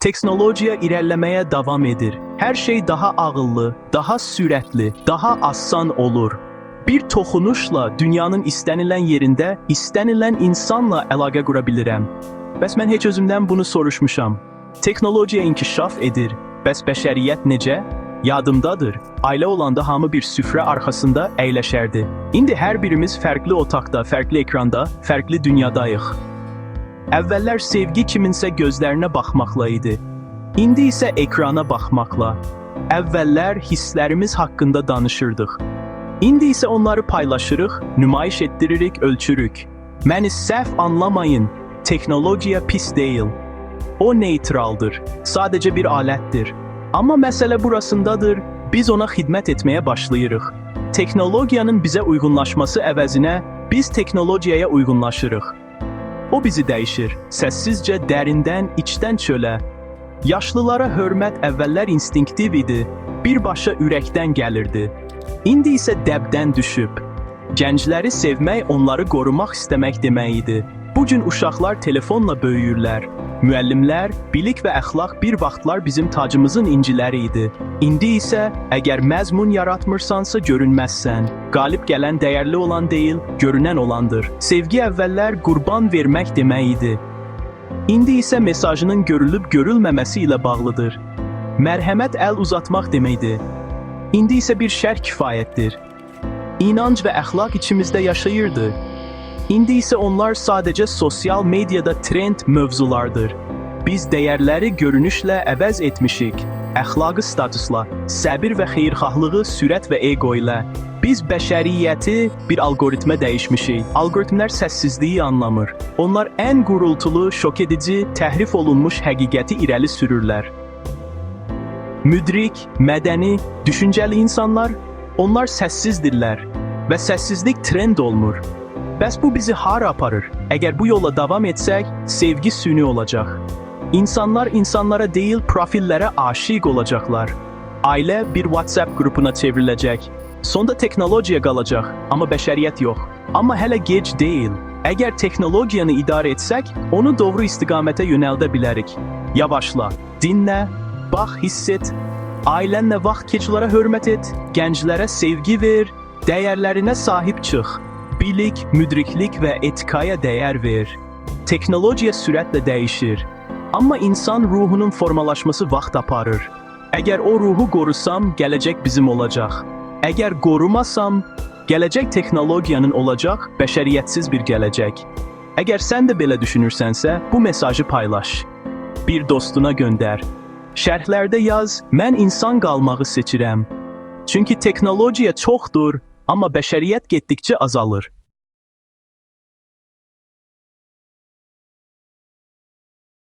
Teknolojiya irəliləməyə davam edir. Hər şey daha ağıllı, daha sürətli, daha asan olur. Bir toxunuşla dünyanın istənilən yerində, istənilən insanla əlaqə qura bilirəm. Bəs mən heç özümdən bunu soruşmuşam. Teknolojiya inkişaf edir. Bəs bəşəriyyət necə? Yadımdadır. Ailə olanda hamı bir süfrə arxasında əyləşərdi. İndi hər birimiz fərqli otaqda, fərqli ekranda, fərqli dünyadayıq. Əvvəllər sevgi kiminsə gözlərinə baxmaqla idi. İndi isə ekrana baxmaqla. Əvvəllər hisslərimiz haqqında danışırdıq. İndi isə onları paylaşırıq, nümayiş etdiririk, ölçürük. Məni səhv anlamayın, teknolojiya pis deyil. O neytraldır, sadəcə bir alətdir. Amma məsələ burasındadır, biz ona xidmət etməyə başlayırıq. Teknologiyanın bizə uyğunlaşması əvəzinə biz teknologiyaya uyğunlaşırıq. O bizi dəyişir, səssizcə dərindən, içdən çölə. Yaşlılara hörmət əvvəllər instinktiv idi, birbaşa ürəkdən gəlirdi. İndi isə dəbdən düşüb. Gəncləri sevmək, onları qorumaq istəmək demək idi. Bu gün uşaqlar telefonla böyüyürlər. Müəllimlər, bilik və əxlaq bir vaxtlar bizim tacımızın inciləri idi. İndi isə, əgər məzmun yaratmırsansa görünməzsən. Qalib gələn dəyərli olan deyil, görünən olandır. Sevgi əvvəllər qurban vermək demək idi. İndi isə mesajının görülüb görülməməsi ilə bağlıdır. Mərhəmət əl uzatmaq deməkdir. İndi isə bir şər kifayətdir. İnanc və əxlaq içimizdə yaşayırdı. İndi isə onlar sadəcə sosial mediada trend mövzulardır. Biz dəyərləri görünüşlə əvəz etmişik. Əxlaqı statusla, səbir və xeyirxahlığı sürət və ego ilə. Biz bəşəriyyəti bir algoritmə dəyişmişik. Algoritmlər səssizliyi anlamır. Onlar ən gurultulu, şok edici, təhrif olunmuş həqiqəti irəli sürürlər. Müdrik, mədəni, düşüncəli insanlar, onlar səssizdirlər və səssizlik trend olmur. Bəs bu bizi hara aparır? Əgər bu yola davam etsək, sevgi süni olacaq. İnsanlar insanlara deyil, profillərə aşiq olacaqlar. Ailə bir WhatsApp qrupuna çevriləcək. Sonda teknologiya qalacaq, amma bəşəriyyət yox. Amma hələ gec deyil. Əgər teknologiyanı idarə etsək, onu doğru istiqamətə yönəldə bilərik. Yavaşla, dinlə, bax, hiss et. Ailənlə vaxt keçilərə hörmət et, gənclərə sevgi ver, dəyərlərinə sahib çıx. Bilik, müdriklik və etikaya dəyər ver. Teknologiya sürətlə dəyişir. Amma insan ruhunun formalaşması vaxt aparır. Əgər o ruhu qorusam, gələcək bizim olacaq. Əgər qorumasam, gələcək teknologiyanın olacaq, bəşəriyyətsiz bir gələcək. Əgər sən də belə düşünürsənsə, bu mesajı paylaş. Bir dostuna göndər. Şərhlərdə yaz, mən insan qalmağı seçirəm. Çünki teknologiya çoxdur, amma bəşəriyyət getdikcə azalır.